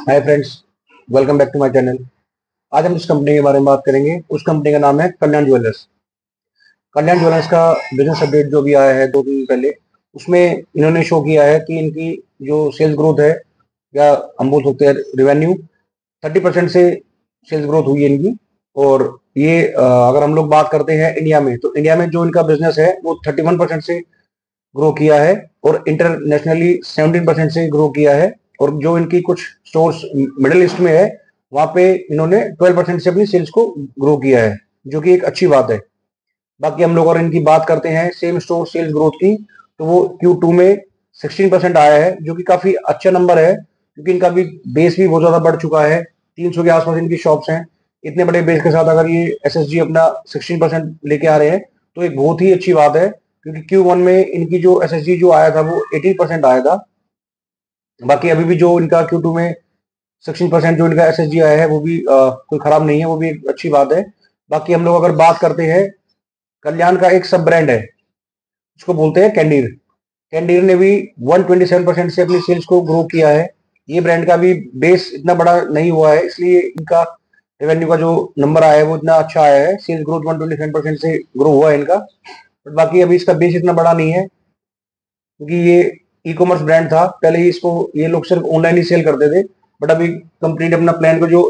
Hi friends, welcome back to my channel. आज हम जिस कंपनी के बारे में बात करेंगे उस कंपनी का नाम है कल्याण ज्वेलर्स। कल्याण ज्वेलर्स का बिजनेस अपडेट जो भी आया है 2 दिन पहले, उसमें इन्होंने शो किया है कि इनकी जो सेल्स ग्रोथ है, या हम बोल सकते हैं रेवेन्यू 30% से सेल्स ग्रोथ हुई है इनकी। और ये अगर हम लोग बात करते हैं इंडिया में, तो इंडिया में जो इनका बिजनेस है वो 31% से ग्रो किया है, और इंटरनेशनली 17% से ग्रो किया है। और जो इनकी कुछ स्टोर्स मिडिल ईस्ट में है, वहां पे इन्होंने 12% से अपनी सेल्स को ग्रो किया है, जो कि एक अच्छी बात है। बाकी हम लोग अगर इनकी बात करते हैं सेम स्टोर सेल्स ग्रोथ की, तो वो Q2 में 16% आया है, जो कि काफी अच्छा नंबर है, क्योंकि इनका भी बेस भी बहुत ज्यादा बढ़ चुका है। 300 के आसपास इनकी शॉप्स हैं। इतने बड़े बेस के साथ अगर ये SSG अपना 16% लेके आ रहे हैं, तो एक बहुत ही अच्छी बात है, क्योंकि Q1 में इनकी जो SSG जो आया था वो 18% आया था। बाकी अभी भी जो इनका Q2 में 16% जो इनका SSG आया है, वो भी कोई खराब नहीं है, वो भी एक अच्छी बात है। बाकी हम लोग अगर बात करते हैं, कल्याण का एक सब ब्रांड है, उसको बोलते हैं कैंडीर। कैंडीर ने भी 127% से अपनी सेल्स को ग्रो किया है। ये ब्रांड का भी बेस इतना बड़ा नहीं हुआ है, इसलिए इनका रेवेन्यू का जो नंबर आया है वो इतना अच्छा आया है। सेल्स ग्रोथ 127% से ग्रो हुआ है इनका। बट बाकी अभी इसका बेस इतना बड़ा नहीं है, क्योंकि ये ई कॉमर्स ब्रांड था पहले ही। इसको ये लोग सिर्फ ऑनलाइन ही सेल करते थे, बट अभी कंपनी ने अपना प्लान को जो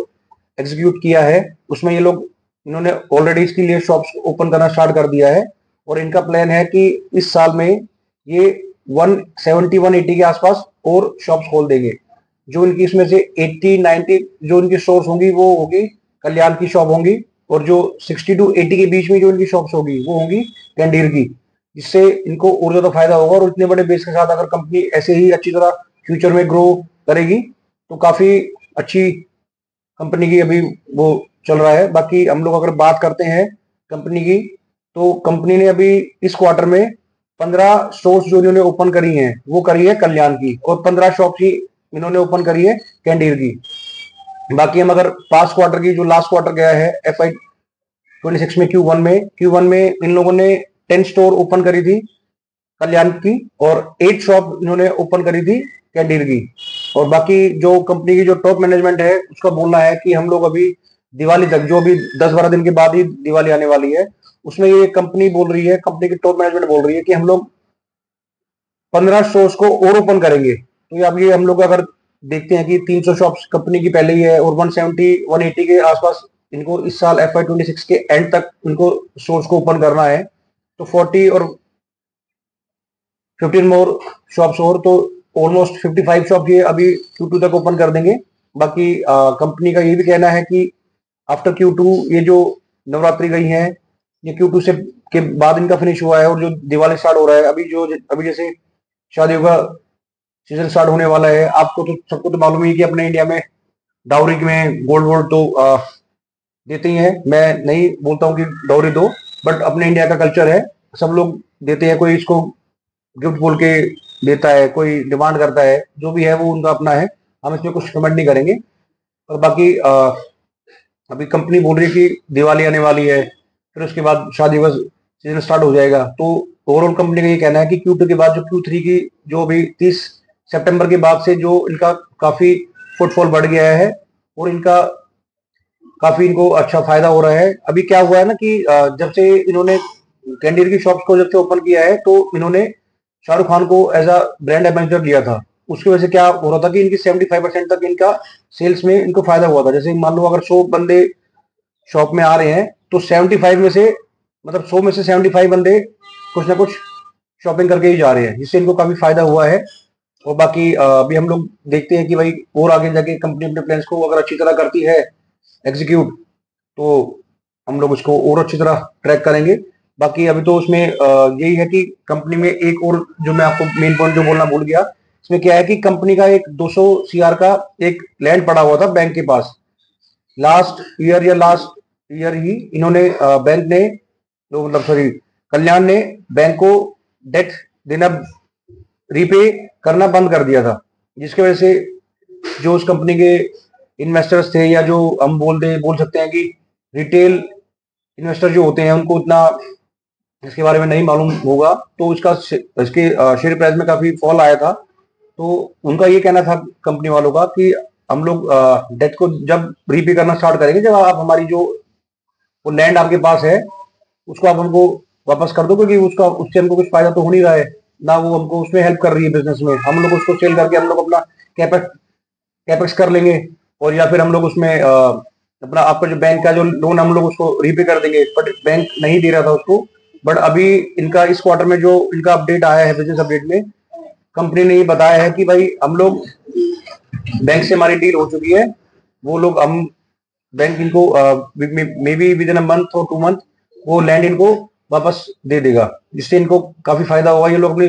एग्जीक्यूट किया है, उसमें ये लोग इन्होंने ऑलरेडी इसके लिए शॉप्स ओपन करना स्टार्ट कर दिया है। और इनका प्लान है कि इस साल में ये 170 180 के आसपास और शॉप्स खोल देंगे। जो इनकी इसमें से 80 90 जो इनकी स्टोर्स होंगी वो होगी कल्याण की शॉप होंगी, और जो 60 to 80 के बीच में जो इनकी शॉप्स होगी वो होंगी कैंडीर की। जिससे इनको और ज्यादा फायदा होगा, और इतने बड़े बेस के साथ अगर कंपनी ऐसे ही अच्छी तरह फ्यूचर में ग्रो करेगी, तो काफी अच्छी कंपनी की अभी वो चल रहा है। बाकी हम लोग अगर बात करते हैं कंपनी की, तो कंपनी ने अभी इस क्वार्टर में 15 स्टोर्स जो इन्होंने ओपन करी हैं वो करी है कल्याण की, और 15 शॉप ही इन्होंने ओपन करी है कैंडीर की। बाकी हम अगर पास्ट क्वार्टर की, जो लास्ट क्वार्टर गया है FY 26 में, Q1 में इन लोगों ने 10 स्टोर ओपन करी थी कल्याण की, और 8 शॉप इन्होंने ओपन करी थी कैंडीर की। और बाकी जो कंपनी की जो टॉप मैनेजमेंट है, उसका बोलना है कि हम लोग अभी दिवाली तक, जो अभी 10-12 दिन के बाद ही दिवाली आने वाली है, उसमें ये कंपनी बोल रही है, कंपनी की टॉप मैनेजमेंट बोल रही है कि हम लोग 15 स्टोर्स को और ओपन करेंगे। तो ये अब ये हम लोग अगर देखते हैं कि 300 शॉप्स कंपनी की पहले ही है, और 170 180 के आसपास इनको इस साल FY 26 के एंड तक इनको स्टोर्स को ओपन करना है। तो 40 और 15 मोर शॉप्स, और तो ऑलमोस्ट 55 शॉप ये अभी Q2 तक ओपन कर देंगे। बाकी कंपनी का ये भी कहना है कि आफ्टर Q2 ये जो नवरात्रि गई है, ये Q2 से के बाद इनका फिनिश हुआ है, और जो दिवाली स्टार्ट हो रहा है अभी जैसे शादियों का सीजन स्टार्ट होने वाला है। आपको तो सबको तो मालूम ही है कि अपने इंडिया में डाउरी में गोल्ड वोल्ड तो देते ही हैं। मैं नहीं बोलता हूँ कि डाउरी दो, बट अपने इंडिया का कल्चर है, सब लोग देते हैं। कोई इसको गिफ्ट बोल के देता है, कोई डिमांड करता है, जो भी है वो उनका अपना है, हम इसमें कुछ कमेंट नहीं करेंगे। और बाकी अभी कंपनी बोल रही है कि दिवाली आने वाली है, फिर उसके बाद शादी का सीजन स्टार्ट हो जाएगा। तो ओवरऑल कंपनी का ये कहना है कि Q2 के बाद जो Q3 की, जो अभी 30 सितंबर के बाद से जो इनका काफी फुटफॉल बढ़ गया है, और इनका काफी इनको अच्छा फायदा हो रहा है। अभी क्या हुआ है ना कि जब से इन्होंने कैंडीर की शॉप्स को जब से ओपन किया है, तो इन्होंने शाहरुख खान को एज अ ब्रांड एम्बेसडर लिया था। उसकी वजह से क्या हो रहा था कि इनकी 75% तक इनका सेल्स में इनको फायदा हुआ था। जैसे मान लो अगर 100 बंदे शॉप में आ रहे हैं, तो 75 में से, मतलब 100 में से 75 बंदे कुछ ना कुछ शॉपिंग करके ही जा रहे हैं, जिससे इनको काफी फायदा हुआ है। और बाकी अभी हम लोग देखते हैं कि भाई और आगे जाके कंपनी अपने प्लान्स को अगर अच्छी तरह करती है एग्जीक्यूट, तो हम लोग उसको और अच्छी तरह ट्रैक करेंगे। बाकी अभी तो उसमें यही है कि कंपनी में एक और जो मैं आपको मेन पॉइंट जो बोलना भूल गया, इसमें क्या है कि कंपनी का एक 200 CR का एक लैंड पड़ा हुआ था बैंक के पास। लास्ट ईयर ही इन्होंने बैंक ने, तो मतलब सॉरी, कल्याण ने बैंक को डेट देना, रीपे करना बंद कर दिया था, जिसकी वजह से जो उस कंपनी के इन्वेस्टर्स थे, या जो हम बोल सकते हैं कि रिटेल इन्वेस्टर जो होते हैं, उनको इतना इसके बारे में नहीं मालूम होगा। तो इसके शेयर प्राइस में काफी फॉल आया था। तो उनका ये कहना था कंपनी वालों का कि हम लोग डेट को जब रीपे करना स्टार्ट करेंगे, जब आप हमारी जो वो लैंड आपके पास है उसको आप हमको वापस कर दो, क्योंकि उसका उससे हमको कुछ फायदा तो हो नहीं रहा है ना, वो हमको उसमें हेल्प कर रही है बिजनेस में। हम लोग उसको सेल करके हम लोग अपना कैपेक्स कैपेक्स कर लेंगे, और या फिर हम लोग उसमें अपना आपका जो बैंक का जो लोन हम लोग उसको रीपे कर देंगे। बट बैंक नहीं दे रहा था उसको। बट अभी इनका इस क्वार्टर में जो इनका अपडेट आया है, बिजनेस अपडेट में कंपनी ने ये बताया है कि भाई हम लोग बैंक से हमारी डील हो चुकी है। वो लोग हम बैंक इनको may be with in a month और 2 मंथ वो लैंड इनको वापस दे देगा, जिससे इनको काफी फायदा होगा। ये लोग अपनी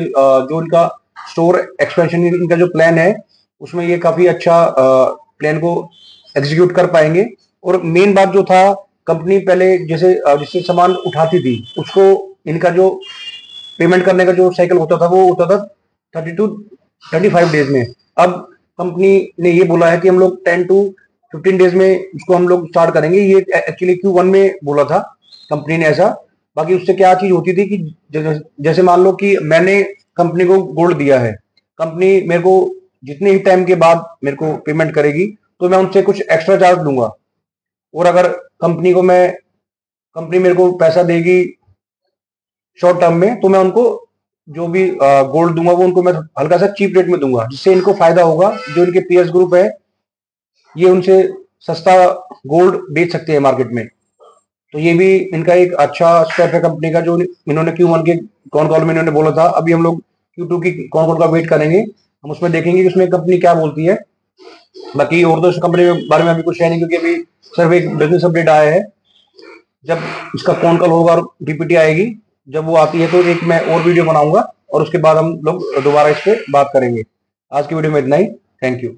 जो इनका स्टोर एक्सपेंशन इनका जो प्लान है उसमें ये काफी अच्छा प्लान को एग्जीक्यूट कर पाएंगे। और मेन बात जो था, कंपनी पहले जैसे जिससे सामान उठाती थी उसको इनका जो पेमेंट करने का जो साइकिल होता था वो होता था 30 to 35 डेज में। अब कंपनी ने ये बोला है कि हम लोग 10 to 15 डेज में उसको हम लोग स्टार्ट करेंगे। ये एक्चुअली Q1 में बोला था कंपनी ने ऐसा। बाकी उससे क्या चीज होती थी कि जैसे मान लो कि मैंने कंपनी को गोल्ड दिया है, कंपनी मेरे को जितने ही टाइम के बाद मेरे को पेमेंट करेगी तो मैं उनसे कुछ एक्स्ट्रा चार्ज लूंगा। और अगर कंपनी मेरे को पैसा देगी शॉर्ट टर्म में, तो मैं उनको जो भी गोल्ड दूंगा वो उनको मैं हल्का सा चीप रेट में दूंगा, जिससे इनको फायदा होगा। जो इनके पीएस ग्रुप है ये उनसे सस्ता गोल्ड बेच सकते हैं मार्केट में। तो ये भी इनका एक अच्छा स्टेप है कंपनी का, जो इन्होंने Q1 के कौन कॉल में इन्होंने बोला था। अभी हम लोग Q2 की कौन कौन का वेट करेंगे, हम उसमें देखेंगे कि उसमें कंपनी क्या बोलती है। बाकी और तो इस कंपनी के बारे में अभी कुछ है नहीं, क्योंकि अभी सिर्फ एक बिजनेस अपडेट आया है। जब इसका कौन कॉल होगा और डीपीटी आएगी, जब वो आती है तो एक मैं और वीडियो बनाऊंगा और उसके बाद हम लोग दोबारा इस पे बात करेंगे। आज की वीडियो में इतना ही। Thank you.